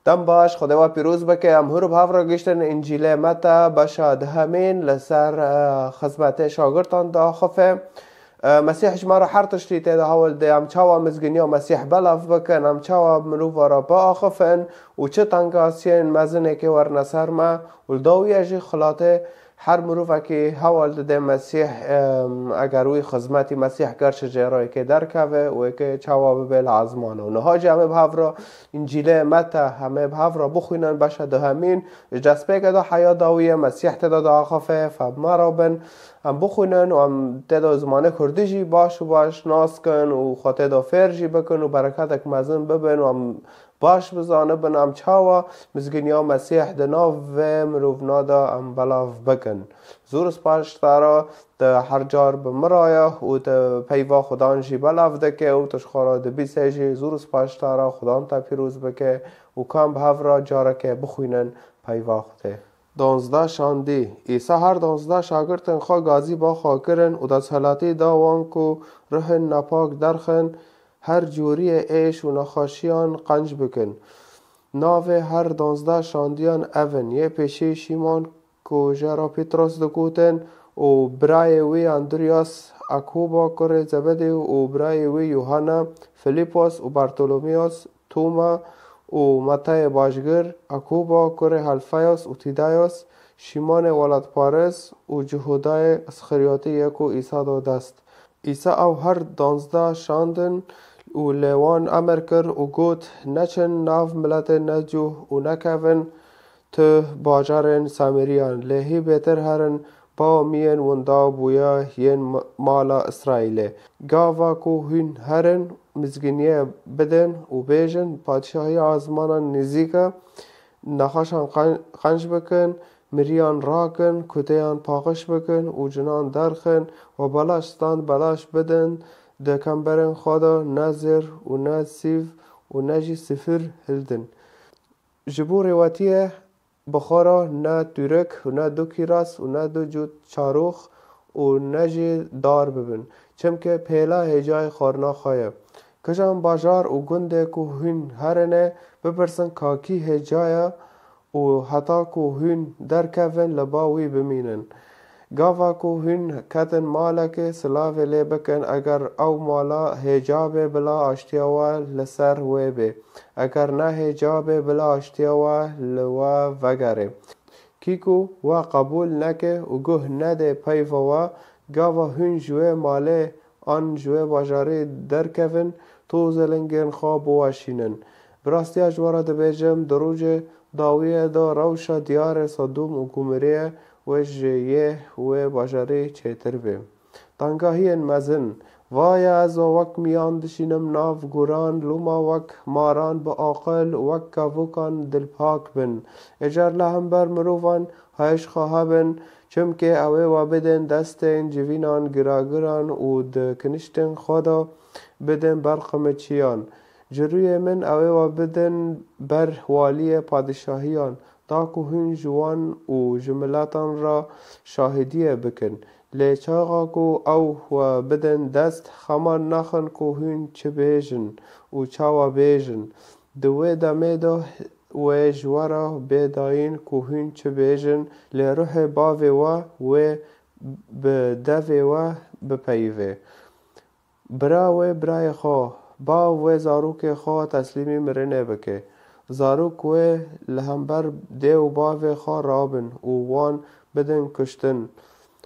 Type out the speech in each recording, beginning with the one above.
دم باش خدا و پیروز بکه امهور به هفرا گشتن انجیل متا بشاد همین لسر خدمت شاگردان دا خفه مسیح شما را هر تشتی تیدا هول دی ام چاوا مزگنی و مسیح بلاف بکن ام چاوا مروفا را با آخفن و چه تنگاسین مزنه که ورنسر ما و داوی اجی خلاته هر مروفا که هول دی مسیح اگر وی خدمتی مسیح گرش جرای که درکوه و که چاوا ببیل عزمانه و نهاجه همه به هفرا انجیل متا همه به هفرا بخوینن باشه ده همین جسپه که دا حیا داوی مسیح تیدا دا آخفه فما را بن هم بخونن و هم تدا زمانه کردیجی باش و باش ناس کن و خاطر دا فرجی بکن و برکت اک مزن ببن و هم باش بزانه بن هم چاوا مزگنیا مسیح دناو و مروفنا دا هم بلاف بکن زور سپاش تارا تا هر جار بمرایا و تا پیوا خدان جی بلاف دکه و تشخارا دبیسه جی زور سپاش تارا خدان تا پیروز بکه و کام به هفرا جاره که بخوینن پیوا خوده 12 شاندی عیسی هر 12 شاگردن خوا گازی با خوا کرن و دست حلاتی دا وانکو رهن نپاک درخن هر جوری ایش و نخاشیان قنج بکن ناوه هر 12 شاندیان اون یه پیشی شیمان کو جرا پیتروس دکوتن و برای وی اندریاس اکوبا کره زبده و برای وی یوحنا فیلیپوس و بارتولومیوس توما و متای باشگر اکوبا کره هلفایوس و تیدایوس شیمان ولد پارس و جهودای اسخریاتی یکو عیسی داد است عیسی او هر 12 شاندن و لیوان امر کر و گوت نچن ناو ملت نجو و نکون تو باجارن سامریان لهی بهتر هرن با مین وندا بویا ین مالا اسرائیل گاوا کو هین هرن مزگینیه بدن و بیجن پادشاهی آزمانان نزیکا نخاشان خنج بکن مریان راکن کتیان پاقش بکن و جنان درخن و بلاشتان بلاش بدن دکمبرن خدا نظر و نصیف و نجی سفر هلدن جبو رواتیه بخارا نه تورک و نه دو کیراس و نه دو جود چاروخ و نجی دار ببن چمکه پیلا هجای خورنا خواهی کجان باجار و گنده که هین هرنه بپرسن کاکی هجایا و حتا که هین درکون لباوی بمینن گاوا که هین کتن مالا که سلاو لی بکن اگر او مالا هجاب بلا آشتیاوا لسر وی بی اگر نه هجاب بلا آشتیاوا لوا وگره کیکو و قبول نکه و گه نده پیفوا گاوا هین جوه ماله آن جوه باجاره درکون تو زلنگین خواب واشینن براستی اجوارا دبیجم دروج داویه دا روشا دیار صدوم و گمریه و جیه و باجاره چیتر بیم تنگاهی مزن وای از وک میان دشینم ناف گوران لوما وک ماران با عاقل وک کافوکان دل پاک بن اجر لهم بر مروفان هایش خواهبن چمکه اوه و بدن دستین جوینان گراگران و دکنشتن خدا بدن برقم چیان جروی من اوه و بدن بر والی پادشاهیان تا که هن جوان و جملاتان را شاهدیه بکن لیچاقا که او و بدن دست خمان نخن که هن چه بیجن و چاوا بیجن دوی دمه دا و جوارا بیداین که هن چه بیجن لی روح باوی و بدوی و بپیوه برای برای خواه با و زاروک خواه تسلیمی مرنه بکه زاروک و لهمبر دیو باوی خواه رابن و وان بدن کشتن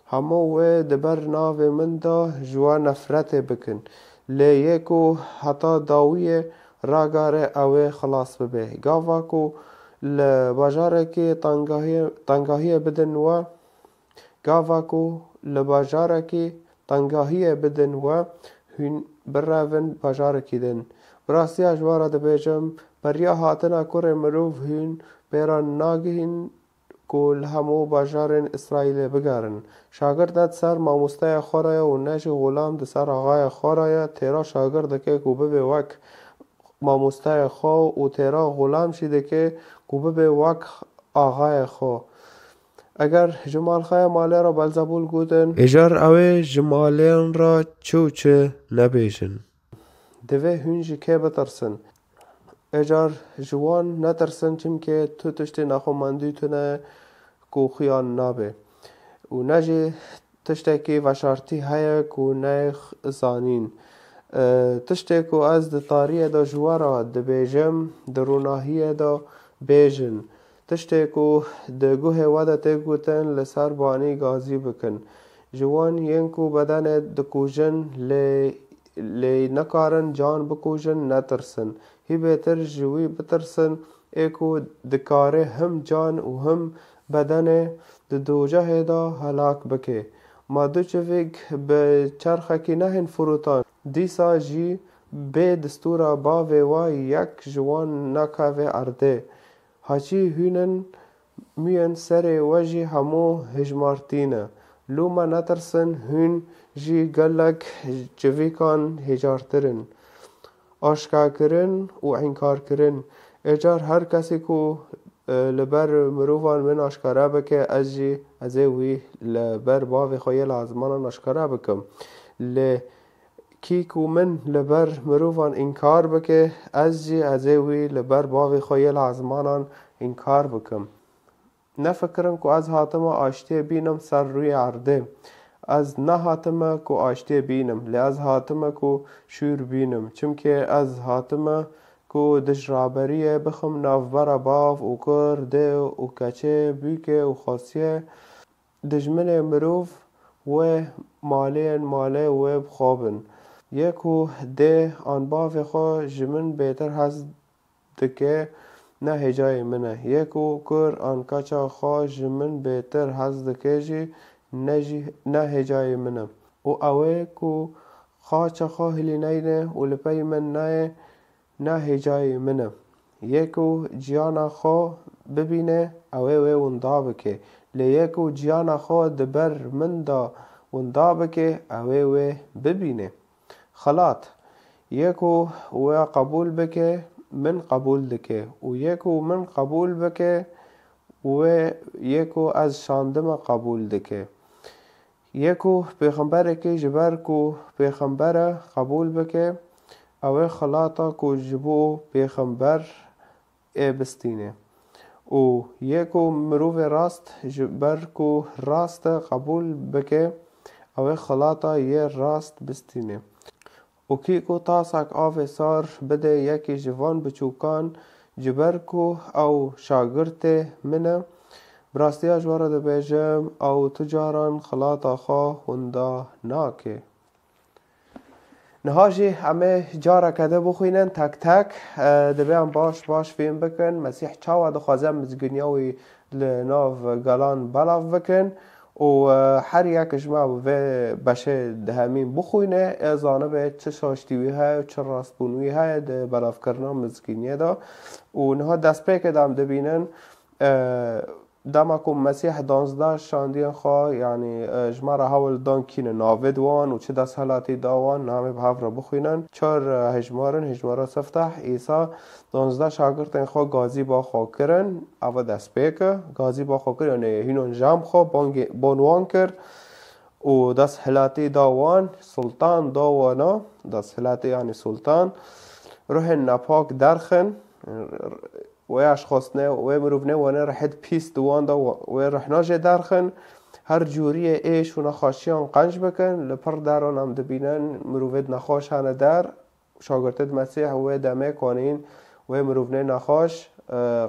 همه و دبر ناو من دا جوا نفرت بکن لیه کو حتا داوی راگاره اوه خلاص ببه گاوا کو لباجاره که تنگاهی بدن و گاوا کو لباجاره که تنگاهی بدن و هن براون باجاره کدن براستی اجوارا دبیجم بریا هاتنا کره مروف هن پیران ناگهین کل همو باجارن اسرائیل بگرن شاگردت سر ماموسته خورای و نش غلام ده سر آغای خورای تیرا شاگرد که کوبه به وک ماموسته خو و تیرا غلام شده که کوبه به وک آغای خو اگر جمال خای ماله را بلزبول گودن اجار اوه جمالین را چوچه نبیشن دوه هنجی که بترسن اجار جوان نترسن چیم که تو تشت نخومندی تونه کو خیان نابه و نجی تشتکی وشارتی های کو نیخ زانین تشتی کو از د تاریه دا جوارا د بیجم دروناهیه دا بیجن تشتی کو د گوه ودا تگوتن لسر بانی گازی بکن جوان ین کو بدن د کوجن لی نکارن جان بکوجن نترسن هی بهتر جوی بترسن ایکو دکاره هم جان و هم بدن د دوجه دا هلاک بکه ما دو چویگ به چرخکی نهن فروتان دیسا جی به دستورا باوی و یک جوان نکاوه ارده هاچی هونن میان سر وجی همو هجمارتینه لوما نترسن هون جی گلک جویکان هجارترن آشکار کرن و انکار کرن اجار هر کسی کو لبر مروفان من آشکاره بکه از جی از وی لبر باوی خویل ازمانان آشکاره بکم کی کو من لبر مروفان انکار بکه از جی از وی لبر باوی خویل ازمانان انکار بکم نفکرم که از حاتم آشتی بینم سر روی عرده از نه حاتم که آشتی بینم لی از حاتم که شور بینم چمکه از حاتم که دشرابریه بخم نافبر باف و کرده و کچه بیکه و خاصیه دجمن مروف و ماله و بخوابن یکو ده آن باف خو جمن بهتر هست دکه نه هجای منه یکو کر آن کچا خو جمن بهتر هست دکه جی نه هجای منه و اوه کو خاچا خو هلی نینه و لپی من نه هجای منه یکو جیانا خو ببینه اوه وندا بکه لیکو جیانا خو دبر من دا وندا بکه اوه ببینه خلاط یکو و قبول بکه من قبول دکه و یکو من قبول بکه و یکو از شاندم قبول دکه یکو پیغمبر که جبر کو پیغمبر قبول بکه او خلاطا کو جبو پیغمبر بستینه و یکو مروف راست جبر کو راست قبول بکه او خلاطا یه راست بستینه و کی کو تاسک آف سار بده یکی جوان بچوکان جبر کو او شاگرت منه براستی جوارا ده بیجم او تجاران خلاطا خواه هندا ناکه نهاجی همه جارا کده بخوینن تک تک ده بیم باش فیم بکن مسیح چاوا ده خوازم مزگنیاوی لناف گلان بلاف بکن و هر یک اجماع و بشه ده همین بخوینه ازانه به چه شاشتیوی های و چه راستبونوی های ده بلاف کرنا مزگنیه دا و نها دست پی که دام ده بینن دامکم مسیح 12 شاندین خواه یعنی جمعه هاول دان کین ناوید وان و چه دست حالاتی داوان نامه به هفت را بخوینن چار هجمارا سفتح ایسا 12 شاگردن خواه گازی با خواه کرن او دست پیکه گازی با خواه کرن یعنی هینون جام خواه بانوان کرد و دست حالاتی داوان سلطان داوانا دست حالاتی یعنی سلطان روح نپاک درخن و اشخاص نه و مروفنه و نه رحد پیست دوان دا و رحناج درخن هر جوری ایش و نخاشیان قنج بکن لپر دران هم دبینن مروفت نخاش هنه در شاگرتت مسیح و دمه کنین و مروفنه نخاش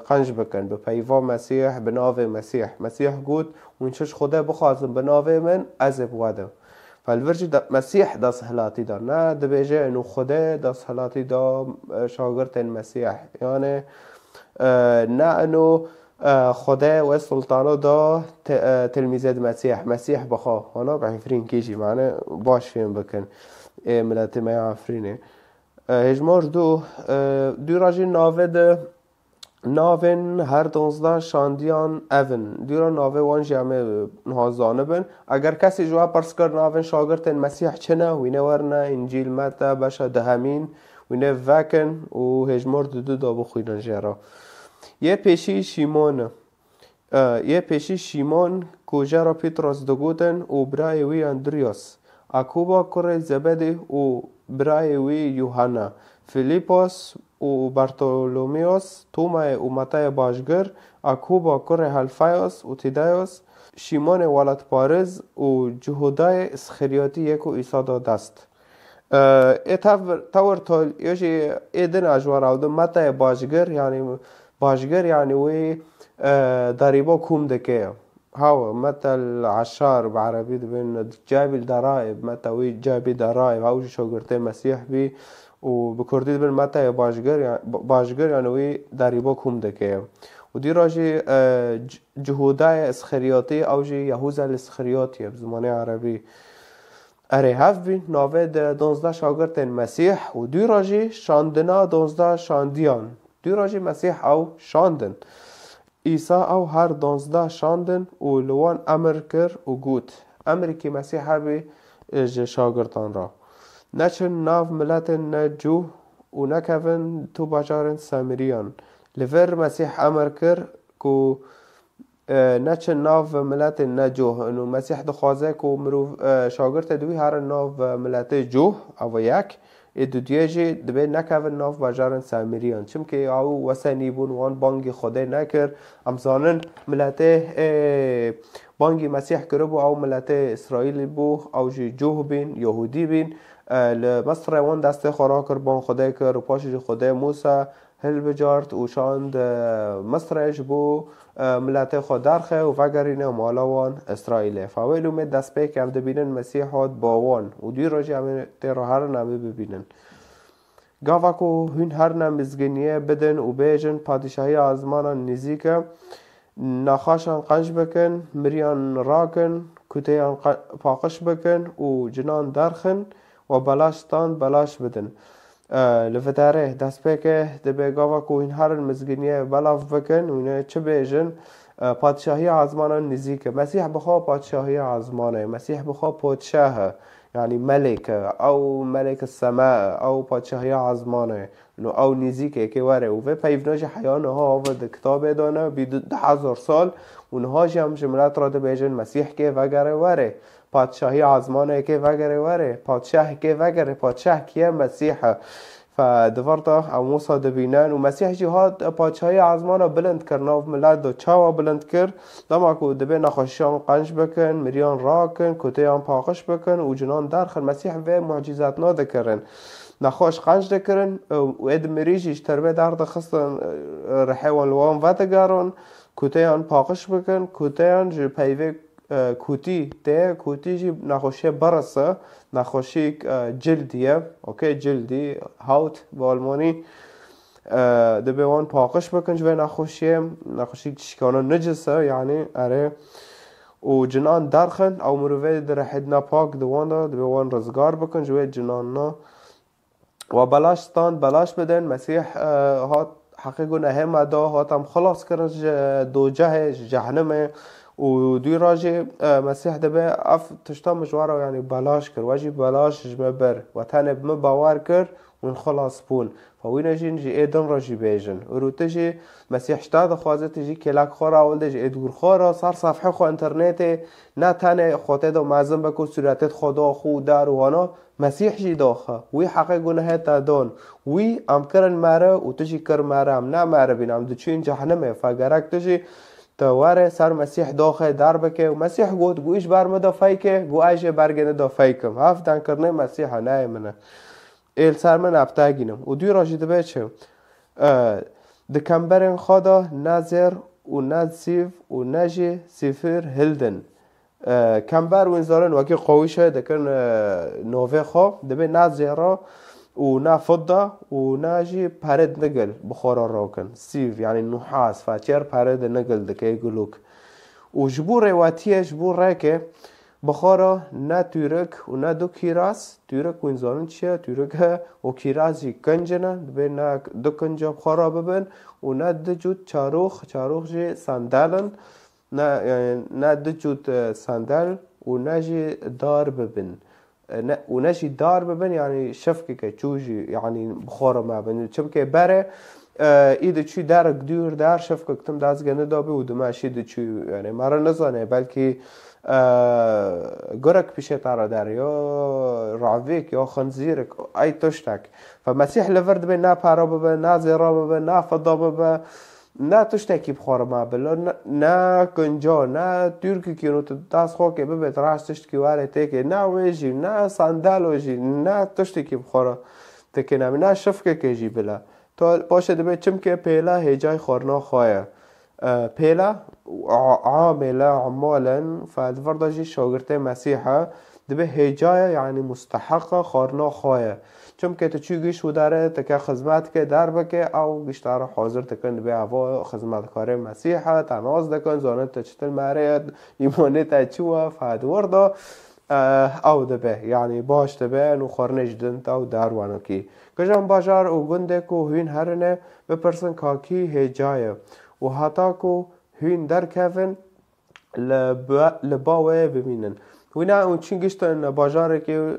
قنج بکن به پیوا مسیح به ناو مسیح گود ونشش خدا بخوازم به ناو من از بواده فالورجی مسیح دا سهلاتی دا نه دبیجه انو خدا دا سهلاتی دا شاگرت مسیح یعنی نه انو خدا و سلطانو دا تلمیزت مسیح بخوا هانا بعفرین کیجی معنی باش فهم بکن ملت ما عفرینه هجمار دو راجی ناوین هر 12 شاندیان اون دیرا ناوه وان جمعه نهازانه بن اگر کسی جواب پرس کرد ناوین شاگرت مسیح چنه وینه ورنه انجیل متا بشه دهمین وینه وکن و هجمار دو دا بخویدن جرا یه پیشی شیمون کجا را پیتروس دگودن و برای وی اندریاس اکوبا کره زبده و برای وی یوحنا فیلیپوس و بارتولومیوس، توما و متای باشگر، اکوبا کره هلفایوس و تیدایوس، شیمون ولد پارز و جهودای اسخریاتی یک و عیسی داد است. تور تول یوشی ایدن اجوار او متای باشگر یعنی وی ضريبه كوم دكيه هاو متى العشار بعربي بين جابي الضرائب متى وي جابي ضرائب هاو شوگرته مسيح بي وبكردي بين متى باشگر يعني وي ضريبه كوم دكيه ودي راجي جهودای اسخرياطي او جي يهوذا الاسخرياطي بزمانه عربي اره هف بین ناوه ده 12 شاگرد مسیح و دوی راجی شاندنا 12 شاندیان دوی راجی مسیح او شاندن عیسی او هر 12 شاندن و لوان امر کر و گوت امری که مسیح بی شاگردان را نچن ناو ملت نجو و نکون تو بجارن سامریان لور مسیح امر کر که نچن ناو ملت نجوه انو مسیح دخوازه که مرو شاگرد دوی هر ناو ملت جوه او یک دو دیجی دبی نکون ناو بجارن سامریان چم که او وسنی بون وان بانگی خوده نکر امزانن ملت بانگی مسیح کربو او ملت اسرائیل بو او جی جوه بین یهودی بین لمصر وان دست خورا کر بان خوده کر و پاش خوده موسا هل بجارت و شاند مصرش بو ملت خود درخه و وگرینه مالاوان اسرائیل فاویلو می دست پیک هم بینن مسیحات باوان و دوی راجی همه تیرا هر نمی ببینن گاوکو هون هر نمزگینیه بدن و بیجن پادشاهی آزمانان نزیکه نخاشان قنج بکن مریان راکن کتیان پاقش بکن و جنان درخن و بلاشتان بلاش بدن لفتره دست پیکه دبی گاوا که این هر مزگینیه بلاف بکن و اینه چه بیجن پادشاهی آزمانان نزیکه مسیح بخواه پادشاهی آزمانه مسیح بخواه پادشاه يعني ملك او ملك السماء او پادشاهی آزمانه او نزیکه که وره و پیوناش حیانه ها و کتاب دانه بی 10,000 سال اونهاش هم جملت را ده بیجن مسیح که وگره وره پادشاهی آزمانه که وگره وره پادشاه که وگره پادشاه که مسیح فدورتا او موسى دبینن و مسیح جهاد پادشاهی آزمانه بلند کرنا و ملت دو چاوا بلند کر دما کو دبی نخوشیان قنج بکن مریان راکن کتیان پاقش بکن و جنان درخن مسیح و معجزات ناده کرن نخوش قنج دکرن و اد مریجیش تربه درد خستن رحیوان لوان و دگارن کتیان پاقش بکن کتیان جی پیوه کوتی ته کوتی جی نخوشی برسه نخوشی جلدیه اوکی جلدی هاوت به آلمانی دبی وان پاقش بکن جوی نخوشی شکانه نجسه یعنی اره و جنان درخن او مروفه در حدنا پاک دوان دا دبی وان رزگار بکن جوی جنان نا و بلاش بدن مسیح هات حقیقو نهم دا هاتم خلاص کرن دو جهنمه و دوی راجی مسیح دبه اف تشتا مجواره یعنی بلاش کر واجی بلاش جمع بر و تنه بمه باور کر و خلاص بون فوینه جین جی ایدن راجی بیجن و رو تجی مسیح شتا دخوازه تجی کلک خورا اول جی ایدور خورا سر صفحه خو انترنت نه تنه خواته دا معظم بکو صورتت خدا خو در وانا مسیح جی داخه وی حقه گناه تا دون وی امکرن مره و تجی کر مره هم نه مره بینم دو چین جهنمه فگرک تجی تواره سر مسیح داخل در بکه و مسیح گفت گویش برمه دا فیکه گو ایش برگنه دا فیکم هفتن کرنه مسیح نه منه ایل سر من افتاگینم و دوی راجیده بچه دکمبرین خدا نظر و نزیف و نجی سفر هلدن کمبر و انزارن وکی قویشه دکن نوه خواه دبی نظره و نه فضة و ناجي پرد نقل بخورا راكن سيف يعني نحاس فاتير پرد نقل دكي قلوك و جبو رواتيه جبو راكه بخورا نه تورك و نه دو كيراس تورك و انزانون چيه تورك و كيرازي کنجنه دبي نه دو کنجا بخورا ببن و نه دو جود چاروخ جي سندالن نه دو جود سندال و نه جي دار ببن ونشي دار ببن يعني شفكة چوجي يعني بخورة ما بن شبكة بره اید چی درک دور در شف کتم دست گنده دابه و دمشید چی یعنی مرا نزانه بلکه گرک پیش تارا در یا راویک یا خنزیرک ای تشتک فمسیح لورد به نه پارا ببه نه زیرا ببه نه فضا ببه نه تشتکی بخوره ما بلا نه کنجا نه ترکی که نو دست خو که ببه تراش تشت که واره تیکه نه ویجی نه صندل ویجی نه تشتکی بخوره تکی نمی نه شفکه که جی بلا تو باشه دبه چم که پیلا هجای خورنا خواه پیلا عامله عمالا فالفرض جي شاگرد مسیحه دبه هجای یعنی مستحق خورنا خواه چم که تو چی گیش و داره تکه خدمت که در بکه او گیشتر حاضر تکن به هوا خدمتکار مسیحه تناز دکن زانت تچتل مرید ایمانه تچوه فادوردا او دبه یعنی باش دبه نو خورنش دنت او داروانو کی کجان باجار او گنده کو هین هرنه بپرسن کاکی هجایه و حتا کو هین در کفن لباوه ببینن وینا اون چین گشتن باجاره که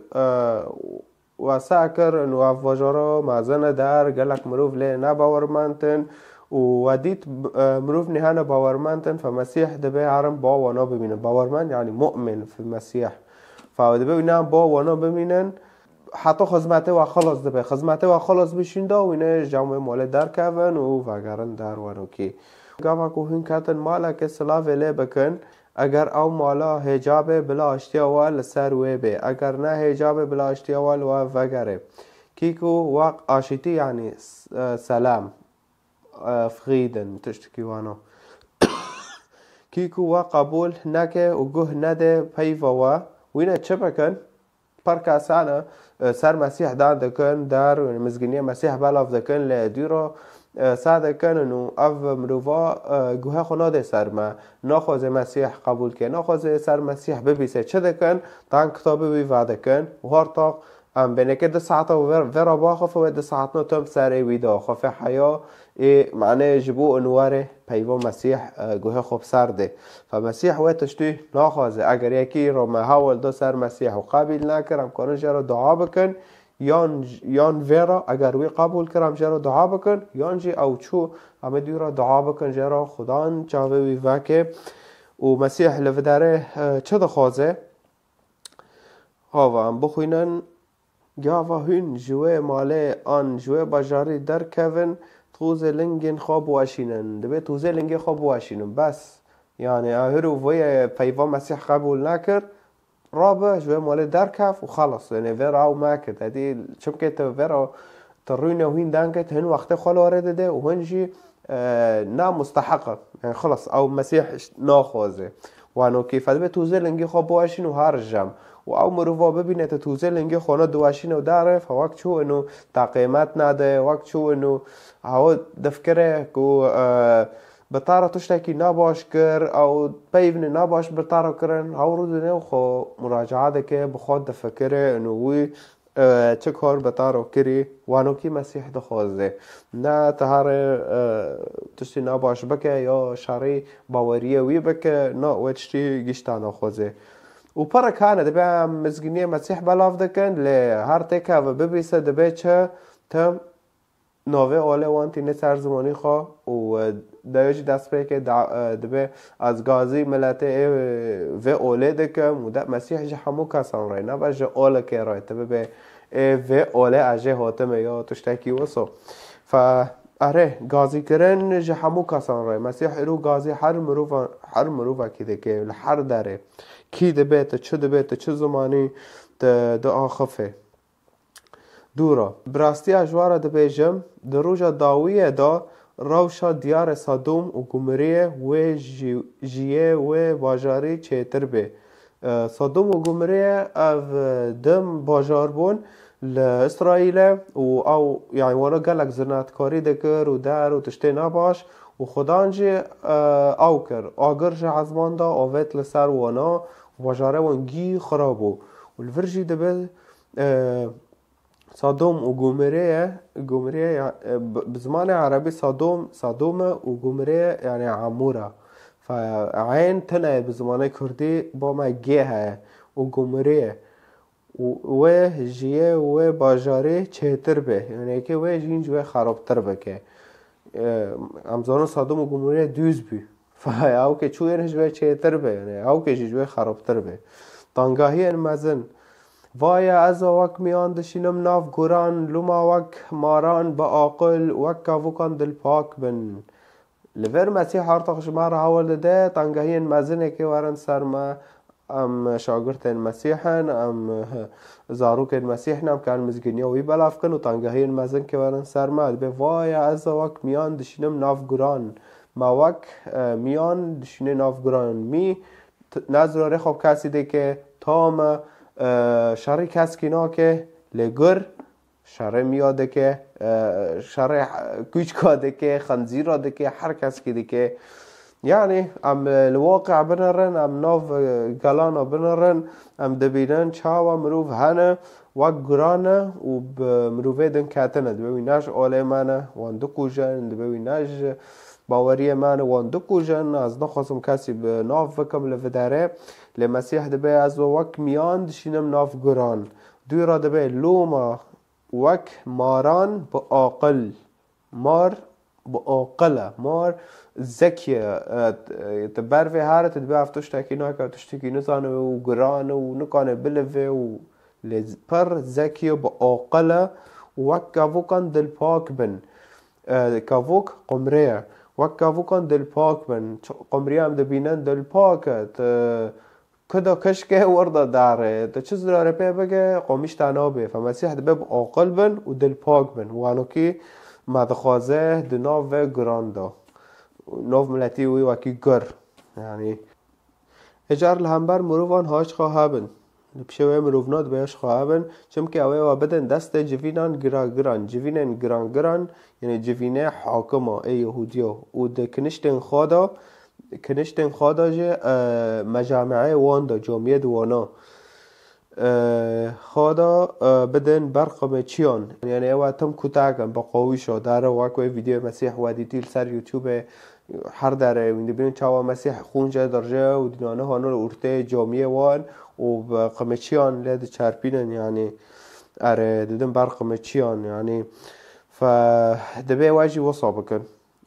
و ساکر انو اف باجارا مازن در گلک مروف لی نباورمانتن و دیت مروف نهانه باورمانتن فمسیح دبه عرم با وانا ببینن باورمن یعنی مؤمن في المسیح فدبه وینا با وانا ببینن حتی خدمته و خلاص دبه خدمته و خلاص بشینده و اینه جمع مال در کون و وگرن در وانو کی گاوا کو هین کاتن مالا که سلاف لی بکن اگر او مالا حجاب بلا اشتیاوال سر وی به اگر نه حجاب بلا اشتیاوال و وگره کیکو واق آشتی یعنی سلام فغیدن تشتکی وانو کیکو واق قبول نکه و گه نده پیوا و اینه چه بکن پرکاسانه سر مسیح دان دکن در مزگینی مسیح بلاف دکن لدیرو ساده کنن او مروفا گوه خناده سر ما نخواه مسیح قبول که نخواه سر مسیح ببیسه چه دکن تان کتابه وی وعده کن و هر طاق ام بینه که ده ساعته ورا باخف و ده ساعتنا تم سره ویدا خفه حیا معنی جبو انواره پیوا مسیح گوه خوب سرده فمسیح و تشتی نخواه اگر یکی رو محاول دو سر مسیح و قابل نکرم کنن جرا دعا بکن یان ویرا اگر وی قبول کرم جرا دعا بکن یان جی او چو همه دیو دعا بکن جرا خدان چاوه وی وکه و مسیح لفداره چه دخوازه هاوا هم بخوینن گاوا هین جوه ماله آن جوه بجاری در کون توزه لنگین خواب واشینن دبه توزه لنگین خواب واشینن بس یعنی هرو وی پیوا مسیح قبول نکرد رابع جوه ماله در کف و خلاص یعنی ورا او ما کرد هدی چون که تو ورا تروینه وین دانکت هن وقت خال وارد ده و هنجی نا مستحقه يعني خلاص او مسيح ناخوزه وانو كيف به توزه لنگي خو بواشين و هرجم و او مروفا ببینه تا توزه لنگي خونه دواشين و داره فوقت شو انو تقييمات ناده وقت شو انو هاو دفكره كو بطاره تشتكي ناباش كر او بيبني ناباش بطاره كرن هاو رودنه خو مراجعه دكه بخود دفكره انو وي چه کار بطارو کری وانو کی مسیح دخوازه نه تهاره تشتی نباش بکه یا شرعی باوریه وی بکه نه و تشتی گشتانا خوازه و پر کانه دبه مزگینی مسیح بلاف دکن لی هر تکه و ببیسه دبه چه تم نوه اوله وانتی نسر زمانی خواه و دایجی دست به که دبه از گازی ملته و اوله دکم و مسیح جه همو کسان رای نه بجه اوله که رای تبه و اوله اجه حاتمه یا تشتکی وصو اره گازی کرن جه همو کسان رای مسیح ایرو گازی هر مروفا کی دکه لحر داره کی دبه تا چه زمانی دا خفه دورا براستی اجواره دبیجم در روژا داویه دا روشا دیار صدوم و گمریه و جیه و باجاری چهتر به صدوم و گمریه او دم باجار بون لإسرائیل و او یعنی وانا گلک زرناتکاری دکر و در و تشتی نباش و خدانجی او کر آگر جه عزمان دا آویت لسر وانا و باجاره وانگی خرابو و الورجی دبه صدوم و گمریه بزمان عربي صدوم و گمریه يعني عمورة فعين تنه بزمان كردي باما جيها و گمریه و جيه و باجاره چهتر به يعني که و جين جوه خرابتر بکه امزان صادم و گموری دوز بی او که چویر جوه چه تر به یعنی او که جوه خرابتر به تانگاهی ان مزن وای از وک میان دشینم ناف گوران لما وک ماران با عاقل وک وکان دل پاک بن لور مسیح هارتاخ شمار حوال ده تانگاهی ان مزنه که ورن سرما ام شاگرد مسیحن ام زاروک مسیحن ام کان مزگنیا وی بلاف کن و تانگاهی مزن که ورن سرما به وای از وک میان دشینم ناف گوران ما وک میان دشینه ناف گوران می نظر خوب کسی ده که تام شر کس کنا که لگر شر میاده که شر کوچ کاده که خنزیر ده که هر کس که ده که یعنی ام الواقع بنرن ام ناف گلانا بنرن ام دبینن چاوا مروف هنه و گرانه و مروفه دن کتنه دبوی ناش آله منه وان دو کوژن دبوی ناش باوری من وان دو کوژن از نخواستم کسی به ناف وکم لفداره لمسیح دبی از وک میان دشینم ناف گران دوی را دبی لوما وک ماران با عاقل مار با عاقله مار زکیه تبرفی هارت دبی افتوش تاکی ناکه تشتکی نزانه و گرانه و نکانه بلوه و پر زکیه با عاقله وک کافوکان دل پاک بن کافوک قمریه وک کافوکان دل پاک بن قمریه هم دبینن دل پاکه کدا کشکه ورده داره تا چیز داره پی بگه قومیش تنابه فمسیح دبه با عاقل بن و دل پاک بن وانو که مدخوازه دناو و گرانده ناف ملتی وی وکی گر یعنی اجار لهمبر مروفان هاش خواهبن بشوه مروفنات بیاش خواهبن چم که اوه و بدن دست جوینان گران جوینن گران یعنی جوینه حاکمه ای یهودیو و ده کنشتن خوادا جه مجامعه واندا جامعه دوانا خوادا بدن برقم چیان یعنی اوه تم کتاکن با قویشو داره واکوی ویدیو مسیح و دیتیل سر یوتیوب هر داره وینده بینن چاوا مسیح خونجه درجه و دینانه هانو ارته جامعه وان و قمچیان لید چرپینن یعنی اره دیدن بر قمچیان یعنی فدبه واجی وصا بکن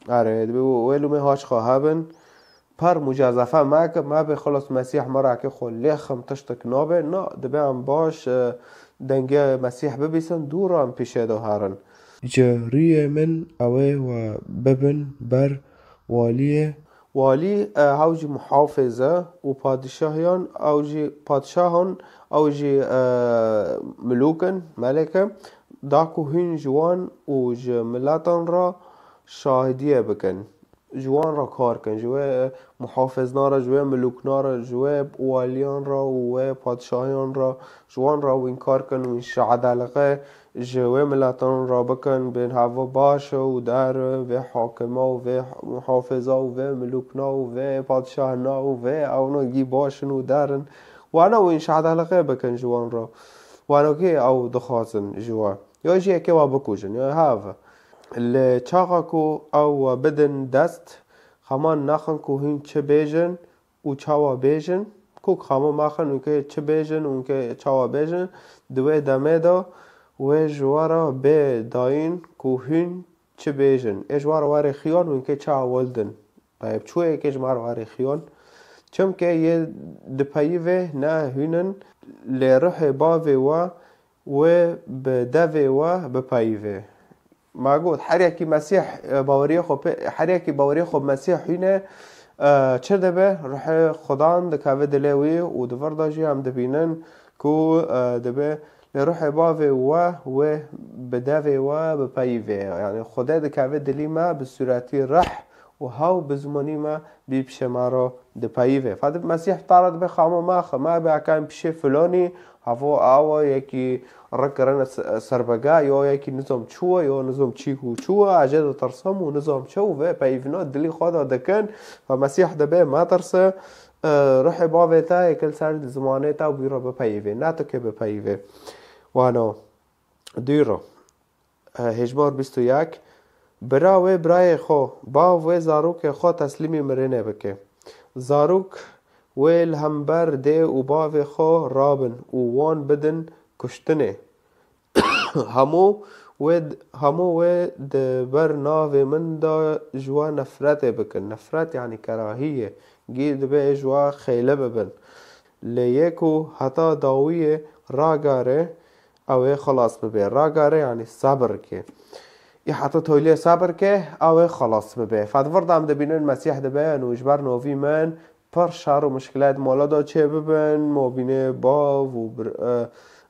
اره دبه ویلو می هاش خواهبن پر مجازفه ما به خلاص مسیح مرا که خو لیخم تشتک نابه نه دبه هم باش دنگه مسیح ببیسن دور هم پیشه دو هارن جهری من اوه و ببن بر والی اوجی محافظه و پادشاهان اوجی ملوکن ملکه داکو هین جوان و ملاتان را شاهدیه بکن جوان را کار کن جوه محافظ نارا جوه ملوک نارا جوه والیان را و پادشاهیان را جوان را و این کار کن و این عدالقه جوه ملاتان را بکن بین هوا باشه و در و حاکمه و محافظه و ملوکنا و پادشاهنا و اونا گی باشن و درن و انا و این عدالقه بکن جوان را و انا که او دخوازن جوه یا جیه که و بکوشن یا هاوه اللي چاقاکو او بدن دست خمان نخن کو هین چه بیجن و چاوا بیجن کوک خما مخن اون که چه بیجن اون که چاوا بیجن دوی دمه دا و جوارا به داین کو هین چه بیجن اجوارا واره خیان اون که چاوا ولدن طيب چوه اکیج مار واره خیان چم که یه دپایوه نه هینن لروح باوه و بدوه و بپایوه ما قلت حريكي مسيح باوريه خب مسيح هنا چه دبه روح خدان دكاوه دلوي و دفر داجي هم دبينن كو دبه لروح باوه و بدوه و بپایوه يعني خدا دكاوه دلي ما بصورتي رح و هاو بزماني ما بيبش مارا دپایوه فدب مسيح طارد بخامو ما بأكان بشه فلاني هفو آوا یکی رکرن سربگا یا یکی نظام چوه یا نظام چیکو چوه عجد ترسم و نظام چو و پیفنات دلی خدا دکن و مسیح دبه ما ترسه روح باوه تا یکل سر زمانه تا بیرا بپیوه نه تو که بپیوه وانا دیرا هجمار 21 براوه برای خو باوه زاروک خو تسلیمی مرنه بکه زاروک ویل همبر ده و باوه خو رابن و وان بدن کشتنه همو همو بر ناو من دا جوا نفرت بکن. نفرت یعنی کراهیه. گی دبه جوا خیله ببن. لیکو حتا داویه راگاره اوه خلاص ببه. راگاره یعنی صبر که. ای حتی تولیه صبر که اوه خلاص ببه. فدورد هم دبینن مسیح دبه انو اجبر نووی من پر شر و مشکلات مالا دا چه ببن. مبینه باو و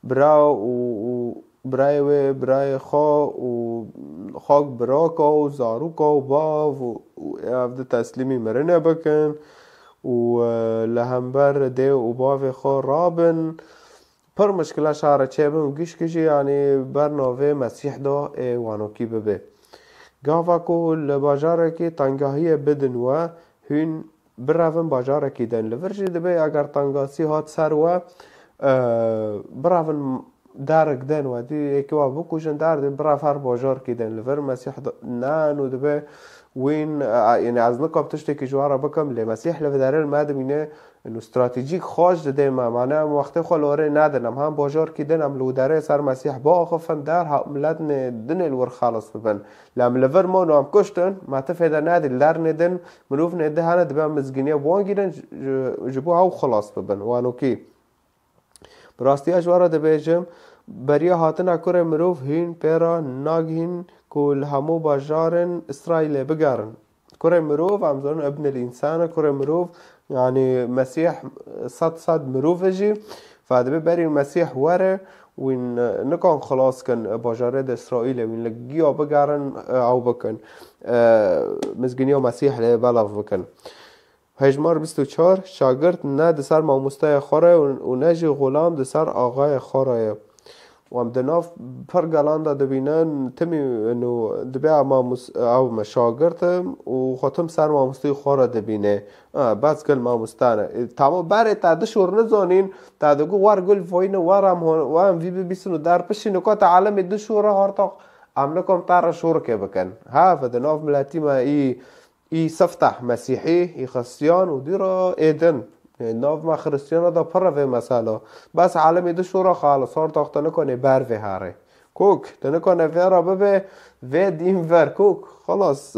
برا و برای خاک براکا و زاروکا و باو و افده تسلیمی مرنه بکن و لهمبر ده و باو خو رابن پر مشکل شهر چه بم گیش کشی یعنی برناوه مسیح دا وانوکی ببه. گاوا کو لباجاره که تنگاهی بدن و هین براون باجاره که دن لورجی دبه اگر تنگاسی هات سر و براون درک دن و دی اکوا بکوشن در دی براف هر باجار که دن لور مسیح نه نو دبه وين يعني از نقاب تشتكي جوارا بكم لمسيح لفدار المادم اینه انه استراتیجیک خواج ده ما معناه وقت خلوره ندنم هم باجار کی دنم لو داره سر مسیح با خفن در ملتن دن الور خالص ببن لام لور ما نام کشتن ما تفیده ندل در ندن مروف نده هنه دبه مزگینیه بوان گیرن جبو هاو خلاص ببن وانو کی براستی اجوارا دبه جم بریا هاتن اکور مروف هین پیرا ناگهین کل همو باجارن اسرائیل بگرن كره مروف عم ابن الانسان كره مروف يعني مسيح صد مروف جي فهذا بري المسيح ورا وين نكون خلاص كان باجارد اسرائيل وين لقيا بقارن او بكن مزگنيا مسيح له بلاف بكن هجمار 24 شاگرد نه دسر ماموسته خوره و نجی غلام دسر آقای خوره و هم دناف پر گلان دا دبینن تمی انو دبی ماموس او مشاگردم و خاتم سر ماموسته خوره دبینه بس گل ماموستانه تمام بره تاده شور نزانین تاده گو ور گل فاینه ورم و هم وی بیسنو در پشی نکات عالم دو شوره هارتاق عملکم تار شور که بکن ها فدناف ملتی ما ای سفتح مسیحی ای خريستيان و دیرا ایدن ناف ما خريستيان دا پر في مساله بس عالم دو شورا خالص هار تاخت نکنه بر في هاره کوک تنکنه فيرا ببه في دیم ور کوک خلاص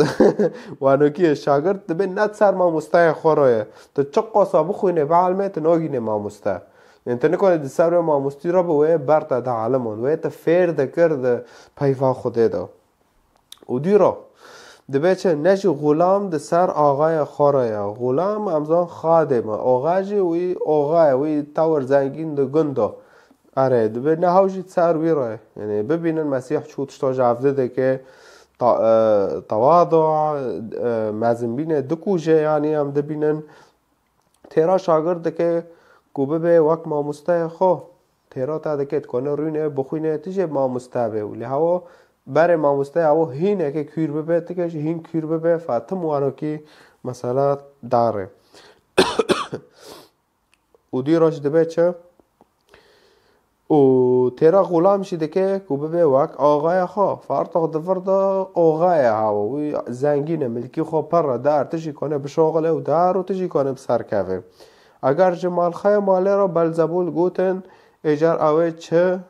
وانو کی شاگرد دبه نت سر ما مسته خوره تو چقا صابو خوینه به علمت ناگینه ما مسته انت نکنه دی سر ما مستی را به برتا دا عالمون و تا فیر دا کرد پیفا خوده دا و دیرا دبه چه نجی غلام ده سر آقای خوره غلام امزان خادم آقای وی آقای وی تاور زنگین ده گنده اره دبه نهاوشی سر ویره یعنی ببینن مسیح چوتشتا جفده ده که تواضع مزنبین دکوشه یعنی هم دبینن تیرا شاگرد ده که گوبه به وقت ماموسته خو تیرا تا ده که تکنه روینه بخوینه تیجه ماموسته به ولی هوا برای ماموسته او هینه که کیر ببه تکش هین کیر ببه فاتم وانو کی مسئله داره و دی راش دبه چه و تیرا غلام شده که ببه وک آقای خواه فارتاق دفرده آقای هوا و زنگینه ملکی خواه پر در تشی کنه بشاغله و در و تشی کنه بسرکوه اگر جمال خای ماله را بلزبول گوتن اجار اوه چه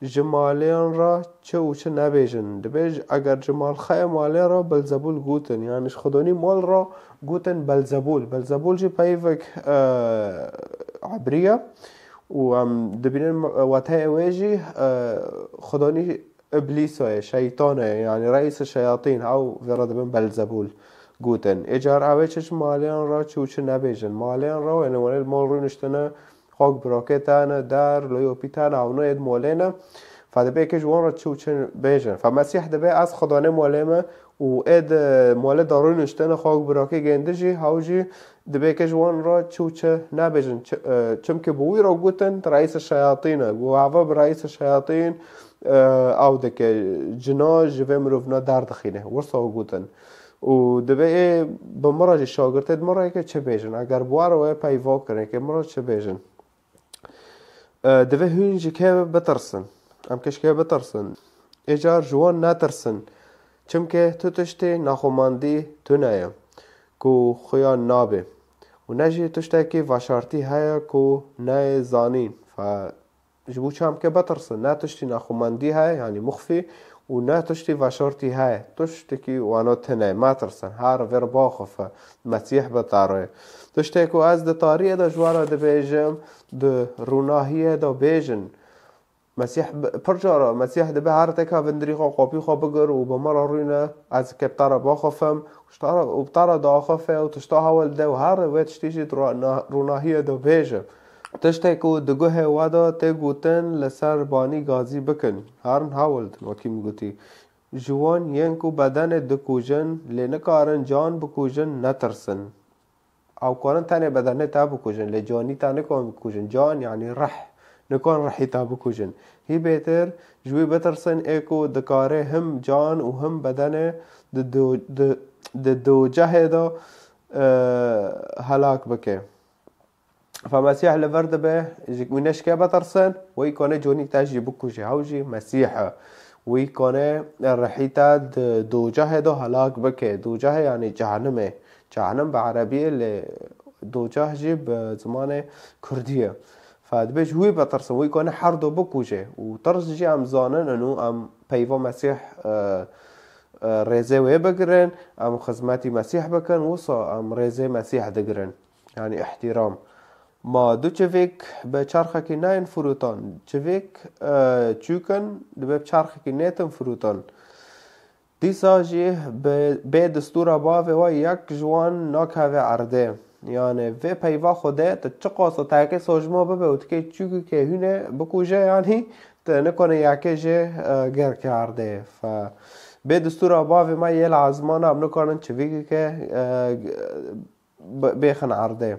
جمالیان را چه و چه نبیجن دبیج اگر جمال خای مالی را بلزبول گوتن یعنی خدانی مال را گوتن بلزبول جی پیوک عبریه و هم دبینن وطه اویجی خدانی ابلیس های شیطانه یعنی رئیس شیاطین او ویرا دبین بلزبول گوتن اجار اوه چه مالیان را چه و چه نبیجن مالیان را یعنی ولی مال رو نشتنه خاک براکتانه در لیوپیتانه او نوید مولینه فدبه که جوان را چه و چه بیجن فمسیح دبه از خدانه مولینه و اید موله دارو نشتن خاک براکه گنده جی هاو جی دبه که جوان را چه و چه نبیجن چم که بوی را گوتن رئیس شیاطینه گو هوا برئیس شیاطین او دکه جنا جوه مروفنا در دخینه ورسا گوتن و دبه به مراجع شاگرد مرا که چه بیجن اگر بوار و پیوا کنه که مرا چه بیجن دبه هونجی که بترسن ام کش که بترسن اجار جوان نترسن چم که تو تشتی نخوماندی تو نیم کو خیان نابه و نجی تشتی که وشارتی هیا کو نه زانین جبو چم که بترسن نه تشتی نخوماندی های یعنی مخفی و نه تشتی و شرطی های تشتی که وانو تنه ما ترسن هر ور باخفه مسیح بطاره تشتی که از ده تاریه ده جوارا ده بیجم ده روناهیه ده بیجن مسیح پرجارا مسیح ده به هر تکا وندریقا قابی خواه بگر و بمرا روینه از که بطاره باخفم و بطاره داخفه و تشتا هول ده و هر وی تشتیجی روناهیه ده بیجم تشتی که دگوه وادا تی گوتن لسر بانی گازی بکن هرن هاولد وکی میگوتی جوان ینکو بدن دکوژن لینکارن جان بکوژن نترسن او کارن تانه بدنه تا بکوژن لجانی تا نکن بکوژن جان یعنی رح نکن رحی تا بکوژن هی بهتر جوی بترسن ایکو دکاره هم جان و هم بدن دو جه دا هلاک بکه فمسيح لفرد به وينش كي بترسن ويكون جوني تاجي بكوشي هاوجي مسيحة ويكون رحيتا دو جهة هلاك بكي دو جهة يعني جهنمه جهنم بعربية اللي دو جهة جي بزمان كردية فدبيج هوي بترسن ويكون حردو بكوشي وترس جي ام زانن انو ام بيفا مسيح ريزي ويبقرن ام خزماتي مسيح بكن وصا ام ريزي مسيح دقرن يعني احترام ما دو چویک به چرخه که نه فروتان چویک چوکن به چرخه که نیتن فروتان دیسا جی به دستور باوه و یک جوان ناکه و عرده یعنی و پیوا خوده تا چه قاسا تاکه ساجما ببه و تکه چوکی که هونه بکوشه یعنی تا نکنه یکی جه گر که عرده به دستور باوه ما یه لعظمان هم نکنن چویکی که بیخن عرده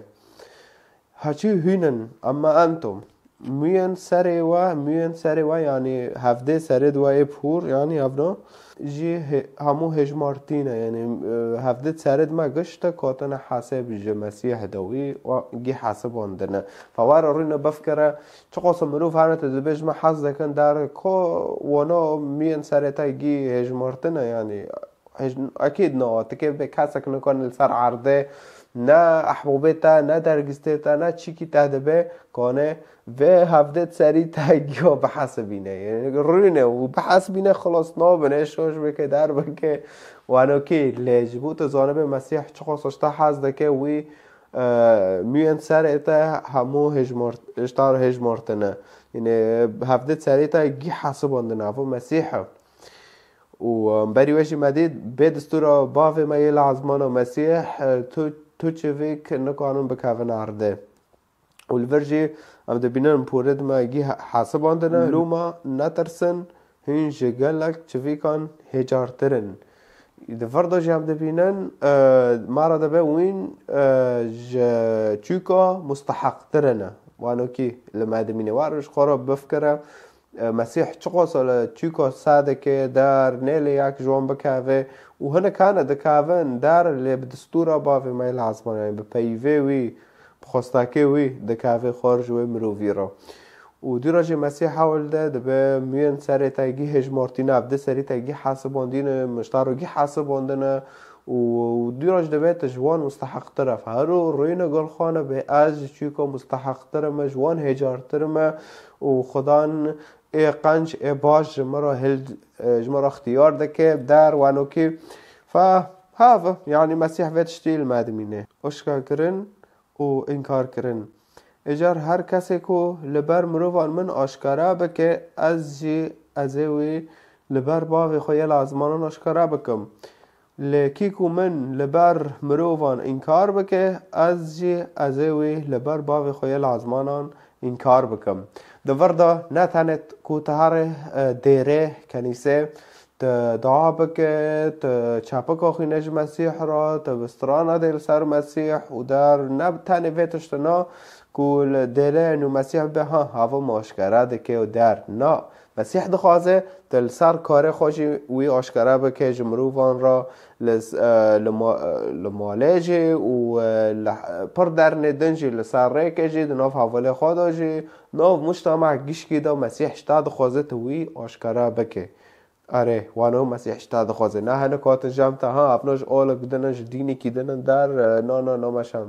هچی هینن اما انتم میان سری و یعنی هفته سری دوای پور یعنی هفته جی همو هجمارتینه یعنی هفته سری ما گشته کاتن حساب جی مسیح دوی و گی حساب آندنه فوار روینه بفکره چه قاسم مروف هرنه تدبیج ما حس دکن در که وانا میان سری تا گی هجمارتینه یعنی اکید نه تکه به کسک نکن لسر عرده نه احبابتا نه درگستتا نه چیکی تهدبه کانه و هفته سری تاگیا بحث بینه یعنی روینه و بحث بینه خلاص نابنه شوش بکه در بکه وانو که لجبوت زانب مسیح چخواستشتا حزده که وی میان سر ایتا همو اشتار هجمارتنه یعنی هفته سری تاگی حسباندنه و مسیح و بری وشی مدید به دستور باوه مایل عزمان و مسیح تو چویک نکانون بکاون عرده و الورجی ام دبینن پورد ما گی حسب آندنه لوما نترسن هین جگلک چویکان هجارترن دفردا جی ام دبینن مارا دبه وین چوکا مستحق ترنه وانو کی لما دمینه وارش خورا بفکره مسیح چقدر سال چیکا ساده که در نیل یک جوان بکاوه و هنه کانه دکاون در لی بدستورا باوه میل عزمان یعنی به پیوه وی بخواستاکه وی دکاوه خارج وی مرووی را و دیراجی مسیح حاول ده به میان سری تایگی هجمارتینه افده سری تایگی حاسباندینه مشتاروگی حاسباندنه و دیراج ده جوان مستحق طرف هرو روینه گل خانه به از چیکا مستحق طرمه جوان هجار طرمه و خدان ای قنج ای باش جمرا اختیار دکه در وانو که هذا يعني مسيح ویتشتی المادمینه اشکا کرن و انکار کرن اجار هر کسی کو لبر مروان من آشکارا بکه از جی ازوی لبر باوی خوی لازمانان آشکارا بکم لکی کو من لبر مروان انکار بکه از جی ازوی لبر باوی خوی لازمانان انکار بکم دوردا نتانت کو تهار دیره کنیسه دعا بکه چاپکا خینج مسیح را بسترانا دل سر مسیح و در نبتانی ویتشتنا کول دله نو مسیح به هوا ماشکره دکه و در نا مسیح دخوازه دل سر کار خوشی وی آشکره بکه جمروفان را لماله و پر در ندنجی لسر ریکه جی ناف حواله خوادا جی ناف مجتمع گشکی دا مسیح شتا دخوازه توی آشکره بکه آره وانو مسیح اشتاد خوازه نه هنه کاتن جامتا ها ابناش اول بدنش دینی کی دنن در نه مشم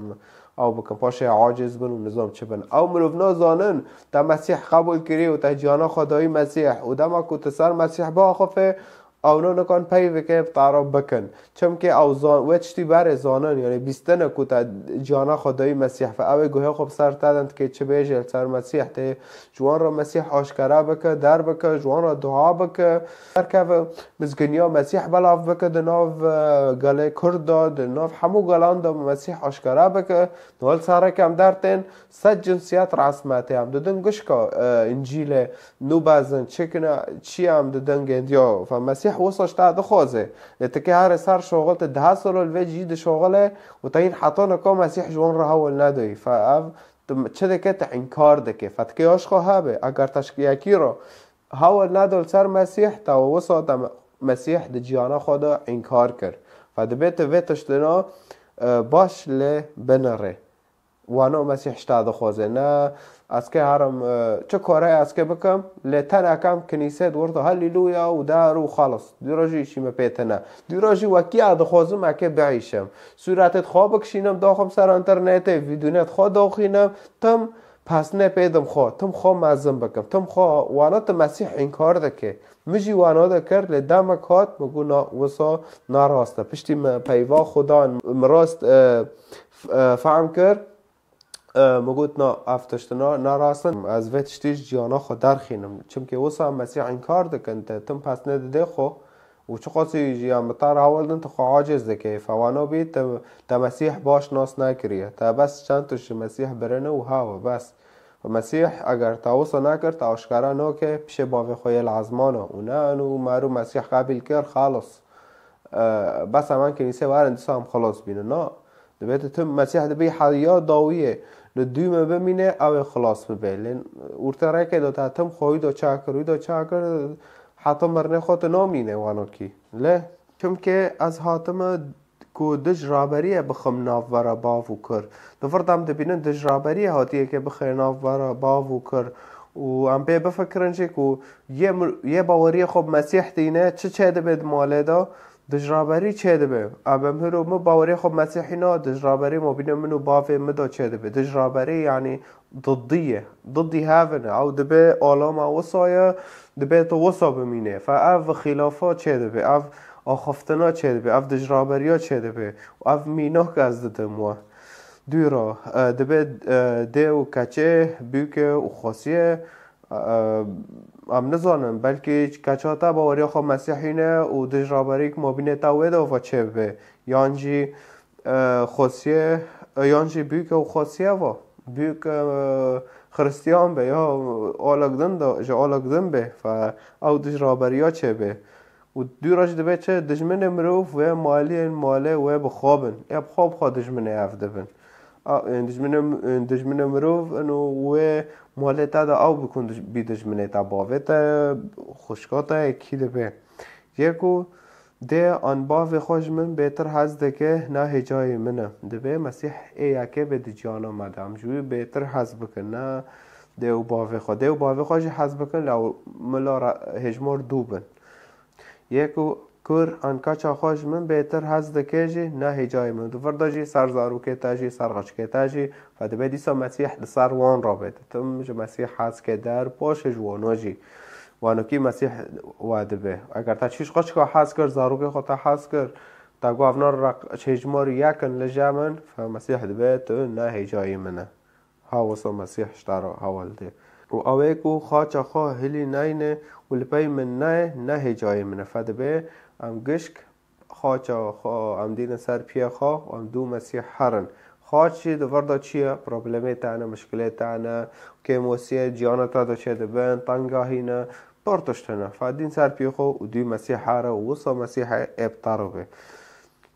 او بکن پاشه عاجز بن و نظام چه بن او مروفنا زانن تا مسیح قبول کری و تا جانا خدای مسیح و دما کو تسر مسیح با خفه او نو نکن پی که تعرف بکن چم که او زان وچتی بر زانن یعنی بیستنه کو تا جانا خدای مسیح و او گوه خوب سر تدند که چه بیجل سر مسیح ته جوان را مسیح آشکارا بکه در بکه جوان را دعا بکه که مزگنیا مسیح بلاف بکه دناف گله کردا دناف همو گلان دا مسیح آشکارا بکه نوال ساره کم درتن صد جنسیت رسمته هم دادن گشکا انجیل نو بازن چی هم دادن گندیا و مسیح وصلش تا دخوازه لتكي هر سر شغلت 10 سال الوجه جديد شغله وتين حطانا كا مسيح جوان را هول ندوی فاف چه که تا انکار دکه فتکی عشق هابه اگر تشکیه را هول ندول سر مسیح تا وصل مسیح د جیانا خدا انکار کرد فدبیت ویتش دنا باش ل بنره وانا مسیح اشتاد خوازه نه از که هرم چه کاره از که بکم لتن اکم کنیسه دورت هلیلویا و دار و خلاص دیراجی شیم پیتنه دیراجی وکی اد خوازم اکه بعیشم صورتت خواب کشینم داخم سر اینترنت ویدیونت خواه داخینم تم پس نه پیدم خواه تم خواه مزم بکم تم خواه وانا تا مسیح انکار دکه مجی وانا دا کرد لدم کات مگو وسا ناراسته پشتی پیوا خدا مراست فهم کرد مگوت نا افتشتنا ناراستن از ویتشتیش جیانا خود درخینم چون که وسا مسیح انکار دکن تم پس نده خو و چه قاسی جیان بطار هولدن تا خو عاجز دکه فوانا بید تا مسیح باش ناس نکریه تا بس چند توش مسیح برنه و هاو بس و مسیح اگر تا وسا نکرد تا اشکارا نو که پیش باوی خوی العزمانه و نه انو مارو مسیح قابل کرد خالص بس همان کنیسه وارن دیسا هم خلاص بینه نه دبیت تم مسیح دبی حیات داویه ندویم بمینه او خلاص ببین لین ارتره که دو تا تم خوی دو چاکر حتی مرنه خود نامینه وانو کی له چون که از حاتم کو دج رابریه بخم ناف ورا باو کر دفردم دبینن دج رابریه هاتیه که بخیر ناف ورا باو کر و ام به بفکرن چه کو یه باوری خوب مسیح دینه چه دبید ماله دا دجرابری چه دبه ابم هرو مو باوری خب مسیحینا دجرابری مبینه منو باف مدا چه دبه دجرابری یعنی ضدی هاون او دبه آلاما وصایا دبه تو وصا بمینه فاف خلافا چه دبه اف آخفتنا چه دبه اف دجرابریا چه دبه اف میناه که از ددموا دویرا دبه ده و کچه بیوکه و خاصیه ام نزانم بلکه کچاتا باوری خو مسیحینه و دجرابری که مبینه تاویده و چه به یانجی خاصیه یانجی بیوکه و خاصیه و بیوکه خریستیان به یا آلگدن به او دجرابری ها چه به و دوراج دبه چه دجمن مروف و ماله و بخوابن یا بخواب دجمنه افده بن دجمن مروف انو و مالتا دا او بکن بی دجمنه تا باویتا خوشکاتا کی دبه یکو ده آن باوی خوش من بهتر هزده که نه هجای منه دبه مسیح یکه به دیجانا مدام جوی بهتر هز بکن نه ده باوی خوش هز بکن لو ملا هجمار دو بن یکو کر آنکا چا خوش من بهتر هزده که جی نه هجای من دو فردا جی سرزارو که تا جی سرغش که تا جی فدبه دیسا مسیح لسر وان را بید تم جو مسیح هز که در باش جوانو جی وانو کی مسیح واده به اگر تا چیش خوش که هز کر زارو که خود تا هز کر تا گو افنار چهجمار یکن لجامن فمسیح دبه تو نه هجای منه ها وصا مسیح اشتارا حوال ده و اوه کو خواچا خواه هلی نینه و لپای من نه هجای منه فدبه ام گشک خواچا خواه ام دین سر پیا خواه و ام دو مسیح حرن خواچی دو وردا چیه پروبلمی تانه مشکلی تانه که موسیه جیانه تا دو چه دبن تنگاهی نه پرتشتنه فدین سر پیا خواه و دو مسیح حره و وصا مسیح ابتارو به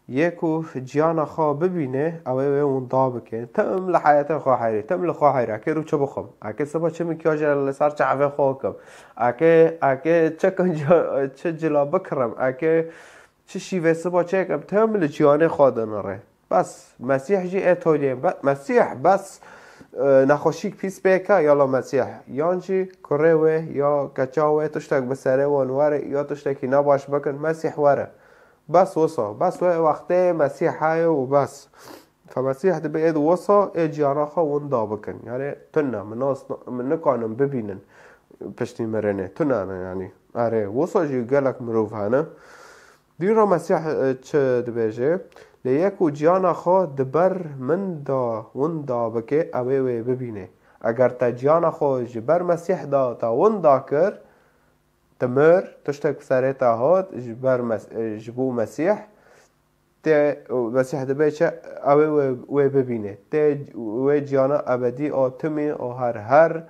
یکو جیانا خواه ببینه اوه اون دا بکن تم لحیات خواه حیره تم لخواه حیره اکه رو چه بخم اکه سبا چه مکیاجه لسر چه عوه خواه کم اکه چه جلا بکرم اکه چه شیوه سبا چه کم تم لجیانه خواه دنره بس مسیح جی اتولیم مسیح بس نخوشیک پیس بکه یالا مسیح یانجی کره و یا کچاوه تشتک بسره و نواره یا تشتکی نباش بکن مسیح وره بس وصا بس وقته مسیح های و بس فمسیح دبی اید وصا اید جیاناخا وندا بکن یعنی تنه من نکانم ببینن پشتی مرنه تنه یعنی آره وصا جی گلک مروف هنه دیرا مسیح چه دبیجه لیکو جیاناخا دبر من دا وندا بکه اوه ببینه اگر تا جیاناخا جبر مسیح دا تا وندا کر تمر تشتك ساريتا هاد جبو مسيح تي مسيح دبيشة اوه وي ببينه تي وي جانا ابدي او تمي او هر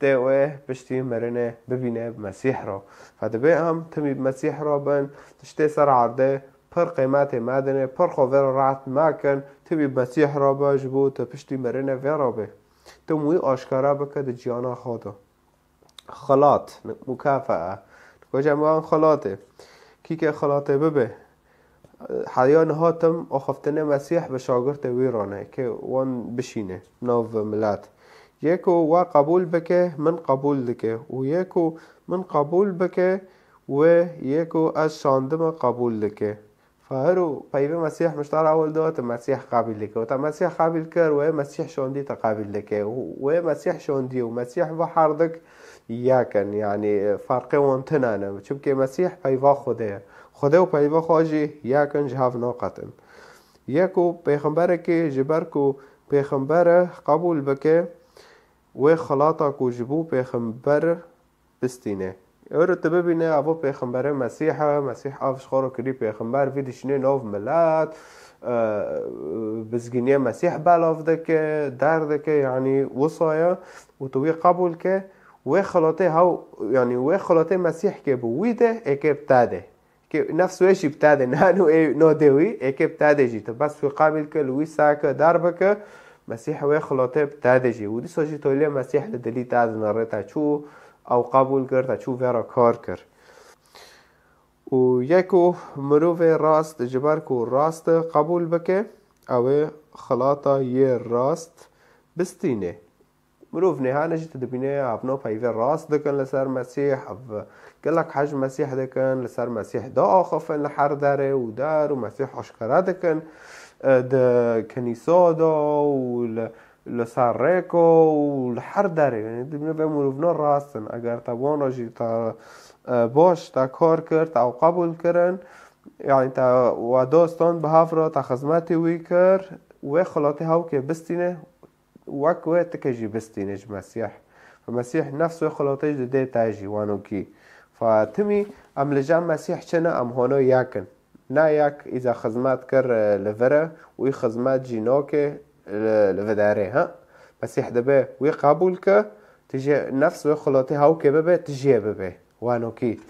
تي وي بشتي مرنه ببينه بمسيح را فدبي هم تمي بمسيح را بن تشتي سر عرده پر قيمات مادنه پر خوفر رعت ماكن تمي بمسيح را بجبو تبشتي مرنه فيرا به تموي آشکارا بكه ده جانا خادا خلاط مکافأه کجا ما خلاطه کی که خلاطه ببه حیان هاتم آخفتن مسیح به شاگرد ویرانه که وان بشینه ناو ملت یکو و قبول بکه من قبول دکه و یکو من قبول بکه و یکو از شاندم قبول دکه فهرو پیوه مسیح مشتر اول داد مسیح قبول دکه و تا مسیح قبول کر و مسیح شاندی تا قبول دکه و مسیح شاندی و مسیح و حردک یکن یعنی فرق وان تنانه چونکه مسیح پیوا خوده و پیوا خواجی یکن جهاف ناقتن یکو پیغمبر که جبر کو پیغمبر قبول بکه و خلاطا کو جبو پیغمبر بستینه اور تببینه ابو پیغمبر مسیح افش خورو کری پیغمبر ویدشنه نوف ملت بزگینی مسیح بالاف دکه دردکه یعنی وصایا و توی قبول که و خلاطه هاو يعني و خلاطه مسيح که بويده اكه بتاده که نفس ويش بتاده نانو نودوي اكه بتاده جيته بس في قابل که لوي ساكه دربكه مسيح و خلاطه بتاده جي ودي سوجي تولي مسيح لدلي تاده نرتا چو او قبول کرد چو ورا کار کر و یکو مروف راست جبر کو راست قبول بکه او خلاطه يه راست بستینه مروف نهانه جيت دبينه ابنو پیوه راست دکن لسر مسیح اب گلک حج مسیح دکن لسر مسیح دا آخفن لحر داره و دار و مسیح آشکاره دکن ده کنیسا دا و لسر ریکو و لحر داره یعنی دبينه به مروفنا راستن اگر تبان را جیتا باش تا کار کرد تا قبول کرن یعنی تا و داستان به هف را تا خدمتی وی کرد و خلاطه هاو که بستینه وكوه تكجي بستينج مسيح فمسيح نفسه خلاطيج ده تاجي وانو كي فتمي ام لجام مسيح چنا ام هونو ياكن نا ياك اذا خدمات كر لفره وي خدمات جينوكه لفداره ها مسيح دبه وي قبول ك تجي نفسه خلاطي هاو كبه تجي ببه وانو كي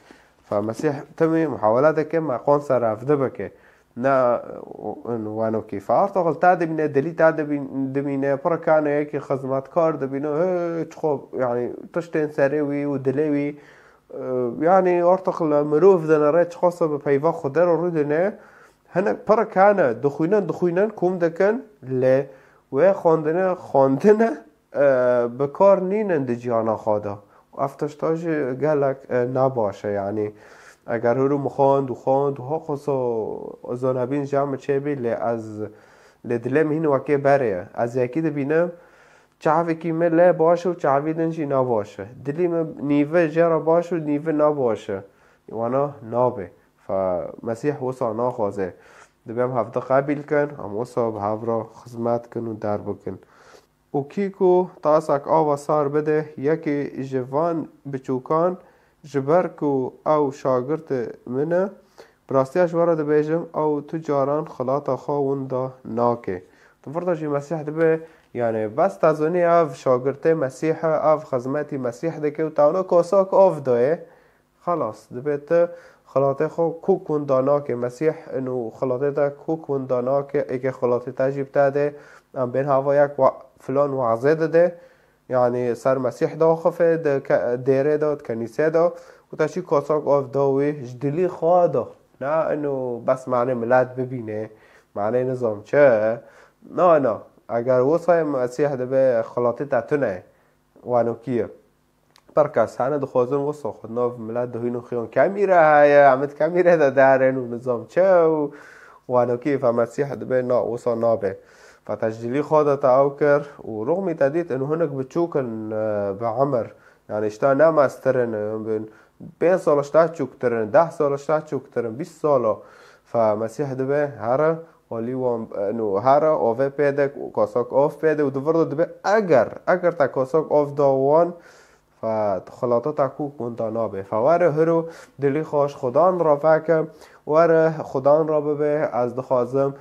فمسيح تمي محاولاتك ما قون صرف دبكه نا وانو کی فارتقل تا دبینه دلی تا دبینه پر کانه یکی خدمت کار دبینه هیچ خوب یعنی تشتین سریوی و دلیوی یعنی ارتقل مروف دنه ریچ خاصه به پیوا خوده رو دنه هنه پر کانه دخوینن کم دکن لی و خواندنه بکار نینن دی جیانا خواده و افتشتاج گلک نباشه یعنی اگر هرو مخواند و ها خصو زانبین جمع چه بی لی از لدلم هین وکه بره از یکی دبینم چاوی که لی باشه و چاوی دنجی نباشه دلیم نیوه جرا باشه و نیوه نباشه وانا نابه فمسیح وصا ناخوازه دبیم هفته قبیل کن هم وصا به هفرا خدمت کن و در بکن و کیکو تاسک آوا سار بده یکی جوان بچوکان جبرکو او شاگرد منه براستیش ورد بیجم او تجاران خلاطا خواون دا ناکه تو فردا جی مسیح دبه یعنی بس تازونی او شاگرد مسیح او خدمتی مسیح دکه و تاونا کاساک آف دایه خلاص دبه تا خلاطه خو کوکون دا ناکه مسیح انو خلاطه دا کوکون دا ناکه ایک خلاطه تجیب تاده ام بین هوا یک فلان وعظه داده يعني صار مسيح دا خفه ديره دا كنيسه دا وتاشي كاساك آف داوي جدلي خوادا نه انه بس معنى ملاد ببینه معنى نظام چه نه اگر وصای مسیح دبه خلاطی تتونه وانو کیه برکس هنه دخوازن وصا خود ناف ملت دهینو خیان کمیره های عمد کمیره دا دارن و نظام چه وانو کیه فمسیح دبه نا وصا نابه فتجدیلی خودتا او کر و رغمی تدید انو هنک بچوکن بعمر يعني اشتا نام استرن 5 سال اشتا چوکترن 10 سال اشتا چوکترن 20 سال فمسيح دبه هره ولی انو هره اوه پیده کاساک اوف پیده و دوورد دبه اگر تا کاساک اوف داوان فخلاطه تاکو کنتا نابه فواره هرو دلی خوش خدان را فکر واره خدان را ببه از دخوازم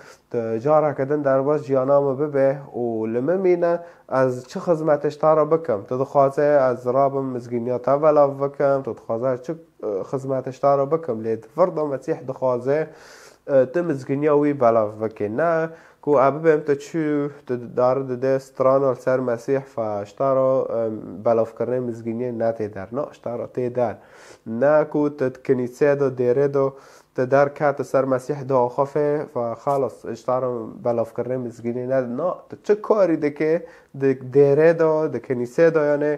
جاره کدن در باز جیانام ببه و لمه مینه از چه خدمتش تا را بکم تو دخوازه از رابم مزگینیات اولا بکم تو دخوازه چه خدمتش تا را بکم لید فرد مسیح دخوازه تو مزگینیاوی بلا بکن نه کو اببم تا چو دارد ده ستران سر مسیح فاشتارا بلاف کرنه مزگینی نه تیدر نه اشتارا تیدر نه کو تد کنیسه دو دیره دو تدار کات سر مسیح دو آخافه فخلاص اشتارا بلاف کرنه مزگینی نه چه کاری ده که دیره دو ده کنیسه دو یعنی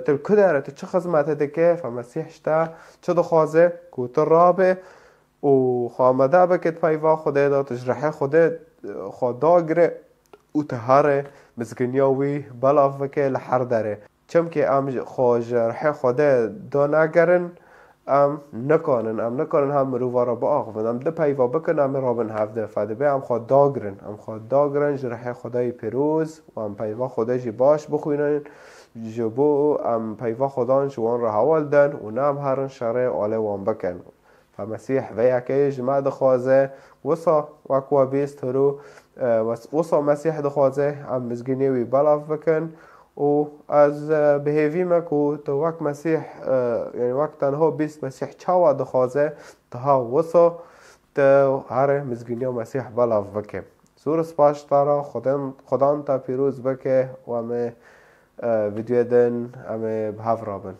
تل کداره تو چه خدمت ده که فمسیح اشتا چه دو خوازه کو تو رابه و خامده بکت پیوا خوده دا تجرحه خوده خدا گره و تهاره مزگنیاوی بلاف وکه لحر داره چم که ام خوش رحه خوده دا نگرن ام نکنن هم مروارا با آخوان ام ده پیوا بکن ام رابن هفته فده به ام خود داگرن جرحه خدای پیروز و ام پیوا خوده جی باش بخوینن جبو ام پیوا خدان جوان را حوال دن و نام هرن شره آله وان بکن فمسيح وياكي جماعة دخوازه وصا واكوا بيست هرو وصا مسيح دخوازه عم مزگنيوي بلاف بكن و از بهيفي مكو تو وقت مسيح يعني وقت تنهو بيست مسيح چاوا دخوازه تها وصا تو هره مزگنيو مسيح بلاف بكن سور سپاش تارا خدان تا پیروز بکه و همه ویدیو دن همه بهاف رابن